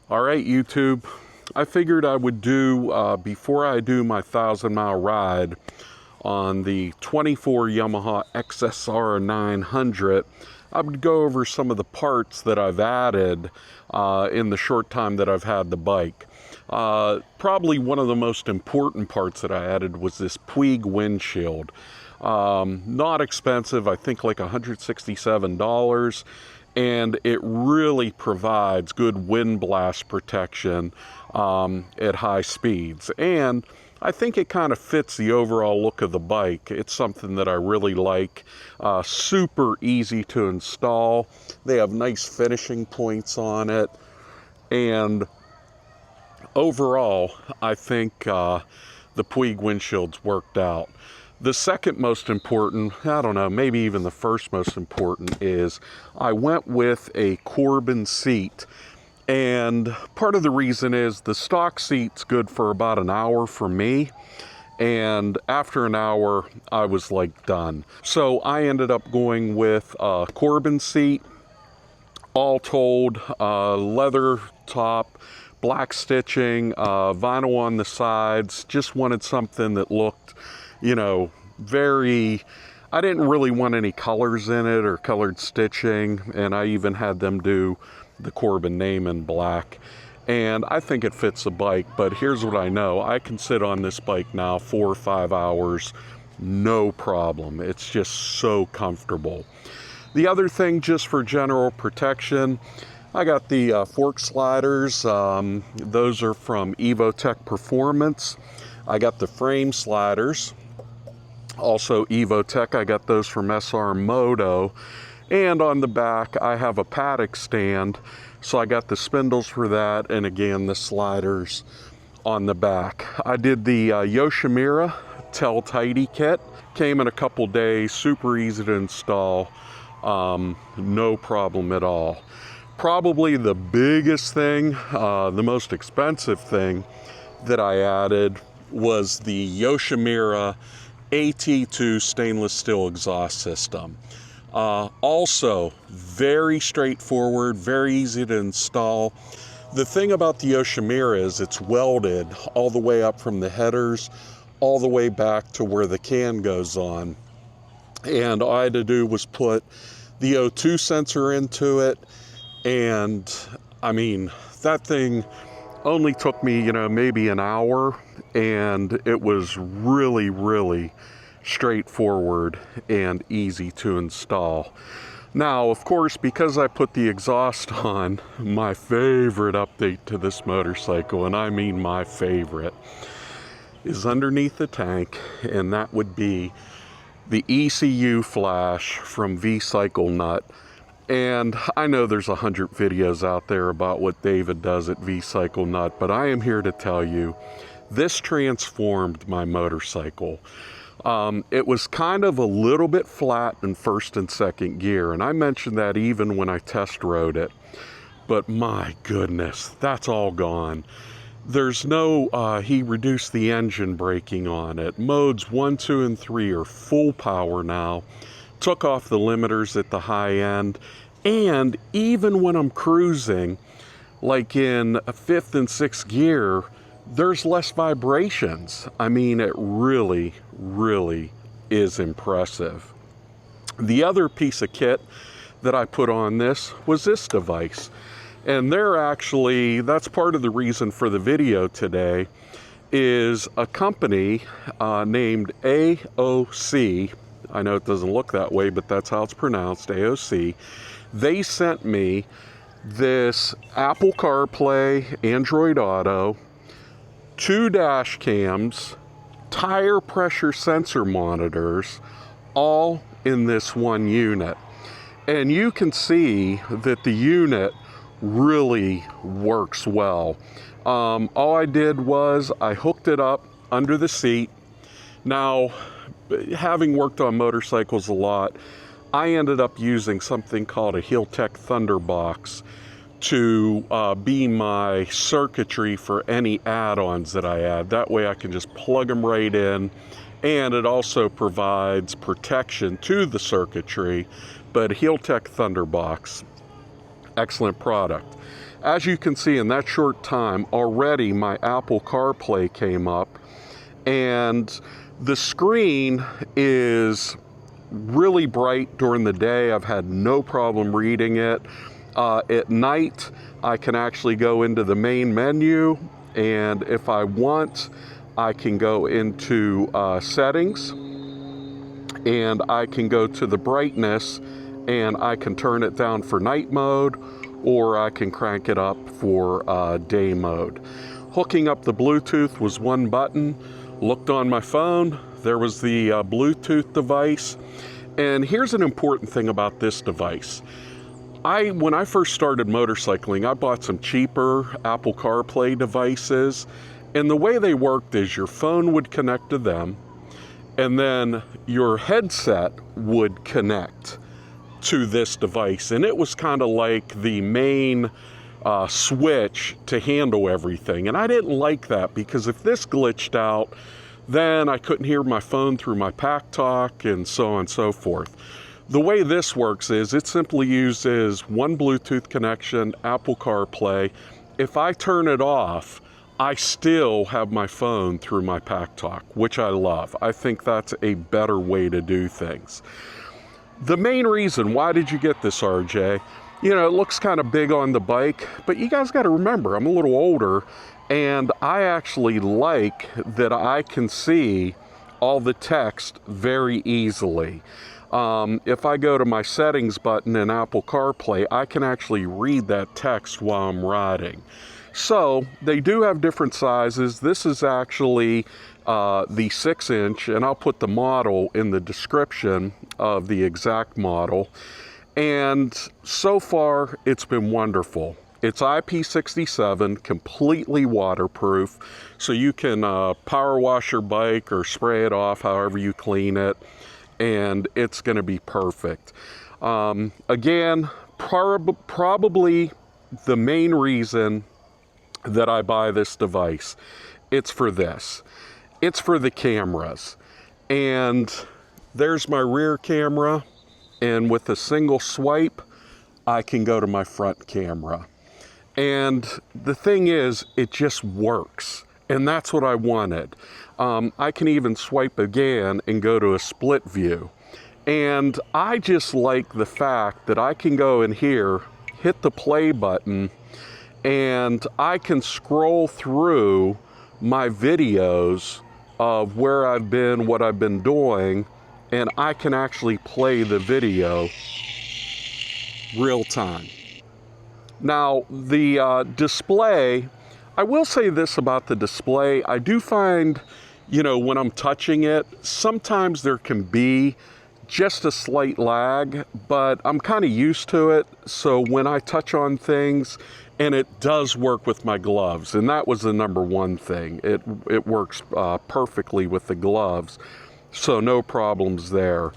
All right, YouTube. I figured I would do, before I do my 1,000-mile ride on the 24 Yamaha XSR 900, I would go over some of the parts that I've added in the short time that I've had the bike. Probably one of the most important parts that I added was this Puig windshield. Not expensive, I think like $167. And it really provides good wind blast protection at high speeds. And I think it kind of fits the overall look of the bike. It's something that I really like. Super easy to install. They have nice finishing points on it. And overall, I think the Puig windshield's worked out. The second most important, I don't know, maybe even the first most important, is I went with a Corbin seat. And part of the reason is the stock seat's good for about an hour for me. And after an hour, I was like done. So I ended up going with a Corbin seat. All told, leather top, black stitching, vinyl on the sides. Just wanted something that looked, you know, I didn't really want any colors in it or colored stitching, and I even had them do the Corbin name in black. And I think it fits the bike, but here's what I know. I can sit on this bike now 4 or 5 hours, no problem. It's just so comfortable. The other thing, just for general protection, I got the fork sliders. Those are from Evotech Performance. I got the frame sliders. Also Evotech, I got those from SR Moto. And on the back, I have a paddock stand. So I got the spindles for that, and again, the sliders on the back. I did the Yoshimura Tell Tidy kit. Came in a couple days, super easy to install. No problem at all. Probably the biggest thing, the most expensive thing that I added was the Yoshimura AT2 stainless steel exhaust system. Also very straightforward, very easy to install. The thing about the Yoshimura is it's welded all the way up from the headers all the way back to where the can goes on. And all I had to do was put the O2 sensor into it, and I mean, that thing only took me, maybe an hour, and it was really straightforward and easy to install. Now, of course, because I put the exhaust on, my favorite update to this motorcycle, and I mean my favorite, is underneath the tank, and that would be the ECU flash from V-Cycle Nut. And I know there's 100 videos out there about what David does at V-Cycle Nut, but I am here to tell you, this transformed my motorcycle. It was kind of a little bit flat in first and second gear, and I mentioned that even when I test rode it. But my goodness, that's all gone. There's no, he reduced the engine braking on it. Modes 1, 2, and 3 are full power now. Took off the limiters at the high end. And even when I'm cruising, like in 5th and 6th gear, there's less vibrations. I mean, it really is impressive. The other piece of kit that I put on this was this device. And that's part of the reason for the video today, is a company named AOC. I know it doesn't look that way, but that's how it's pronounced, AOC. They sent me this Apple CarPlay, Android Auto, 2 dash cams, tire pressure sensor monitors, all in this one unit. And you can see that the unit really works well. All I did was I hooked it up under the seat. Now, having worked on motorcycles a lot, I ended up using something called a Heeltech Thunderbox to be my circuitry for any add-ons that I add. That way I can just plug them right in, and it also provides protection to the circuitry. But Heeltech Thunderbox, excellent product. As you can see, in that short time, already my Apple CarPlay came up, and the screen is really bright during the day. I've had no problem reading it. At night, I can actually go into the main menu, and if I want, I can go into settings, and I can go to the brightness, and I can turn it down for night mode, or I can crank it up for day mode. Hooking up the Bluetooth was one button. Looked on my phone, there was the Bluetooth device. And here's an important thing about this device. When I first started motorcycling, I bought some cheaper Apple CarPlay devices, and the way they worked is your phone would connect to them, and then your headset would connect to this device, and it was kind of like the main switch to handle everything. And I didn't like that, because if this glitched out, then I couldn't hear my phone through my Pack Talk and so on and so forth. The way this works is it simply uses one Bluetooth connection, Apple CarPlay. If I turn it off, I still have my phone through my Pack Talk, which I love. I think that's a better way to do things. The main reason, why did you get this, RJ? You know, it looks kind of big on the bike, but you guys got to remember, I'm a little older, and I actually like that I can see all the text very easily. If I go to my settings button in Apple CarPlay, I can actually read that text while I'm riding. So they do have different sizes. This is actually the 6-inch, and I'll put the model in the description of the exact model. And so far, it's been wonderful. It's IP67, completely waterproof, so you can power wash your bike or spray it off however you clean it, and it's going to be perfect. Again, probably the main reason that I buy this device, it's for this. It's for the cameras. And there's my rear camera, and with a single swipe, I can go to my front camera. And the thing is, it just works. And that's what I wanted. I can even swipe again and go to a split view. And I just like the fact that I can go in here, hit the play button, and I can scroll through my videos of where I've been, what I've been doing, and I can actually play the video real time. Now, the display, I will say this about the display. I do find, you know, when I'm touching it, sometimes there can be just a slight lag, but I'm kind of used to it. So when I touch on things, and it does work with my gloves, and that was the number one thing. It works perfectly with the gloves, so no problems there.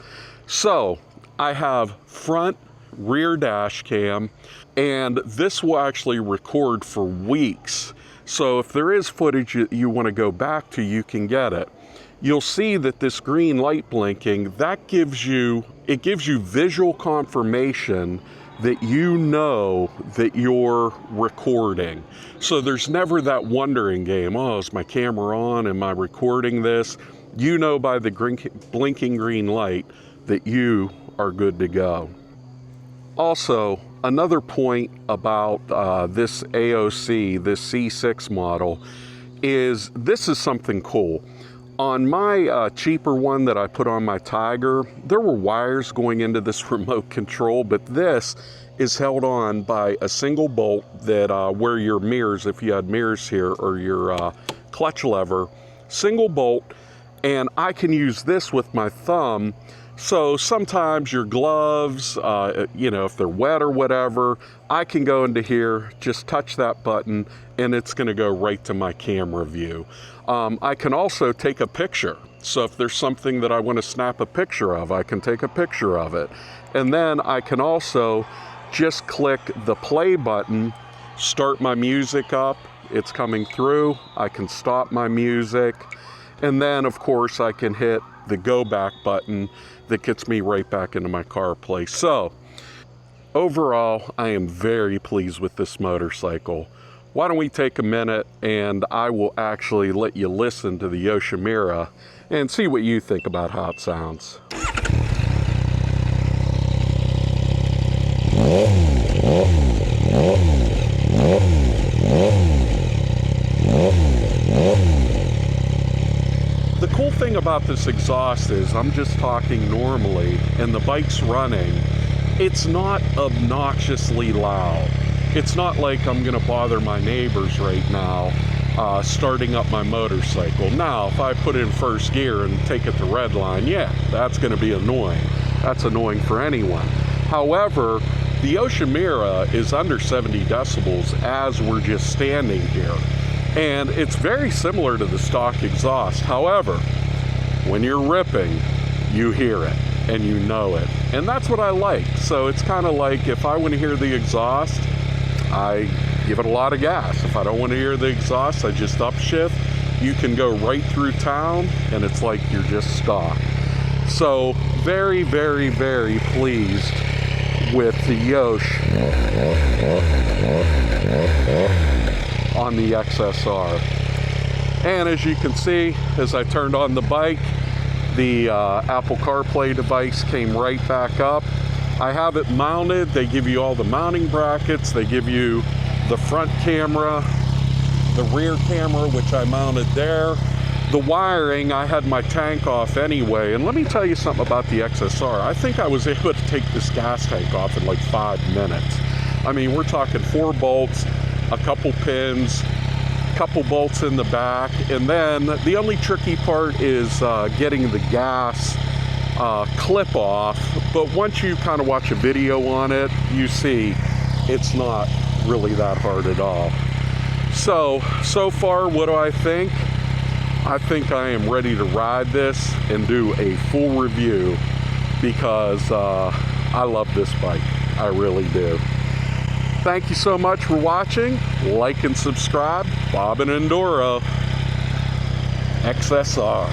So I have front, rear dash cam, and this will actually record for weeks. So if there is footage you want to go back to, you can get it. You'll see that this green light blinking, that gives you visual confirmation that you know that you're recording. So there's never that wondering game, oh, is my camera on? Am I recording this? You know by the blinking green light that you are good to go. Also, another point about this AOC, this C6 model, is this is something cool. On my cheaper one that I put on my Tiger, there were wires going into this remote control, but this is held on by a single bolt that where your mirrors, if you had mirrors here, or your clutch lever, single bolt, and I can use this with my thumb. So sometimes your gloves, you know, if they're wet or whatever, I can go into here, just touch that button, and it's going to go right to my camera view. I can also take a picture. So if there's something that I want to snap a picture of, I can take a picture of it. And then I can also just click the play button, start my music up, it's coming through, I can stop my music, and then of course I can hit the go back button that gets me right back into my CarPlay. So overall, I am very pleased with this motorcycle. Why don't we take a minute and I will actually let you listen to the Yoshimura and see what you think about how it sounds. The cool thing about this exhaust is I'm just talking normally and the bike's running. It's not obnoxiously loud. It's not like I'm gonna bother my neighbors right now starting up my motorcycle. Now, if I put it in first gear and take it to redline, yeah, that's gonna be annoying. That's annoying for anyone. However, the Yoshimura is under 70 decibels as we're just standing here. And it's very similar to the stock exhaust. However, when you're ripping, you hear it and you know it. And that's what I like. So it's kind of like if I want to hear the exhaust, I give it a lot of gas. If I don't want to hear the exhaust, I just upshift. You can go right through town and it's like you're just stock. So very, very, very pleased with the Yosh on the XSR. And as you can see, as I turned on the bike, the Apple CarPlay device came right back up. I have it mounted. They give you all the mounting brackets. They give you the front camera, the rear camera, which I mounted there. The wiring, I had my tank off anyway. And let me tell you something about the XSR. I think I was able to take this gas tank off in like 5 minutes. I mean, we're talking 4 bolts, a couple pins, couple bolts in the back, and then the only tricky part is getting the gas clip off. But once you kind of watch a video on it, you see it's not really that hard at all. So far, what do I think? I think I am ready to ride this and do a full review because I love this bike. I really do. Thank you so much for watching. Like and subscribe. Bob and Enduro XSR.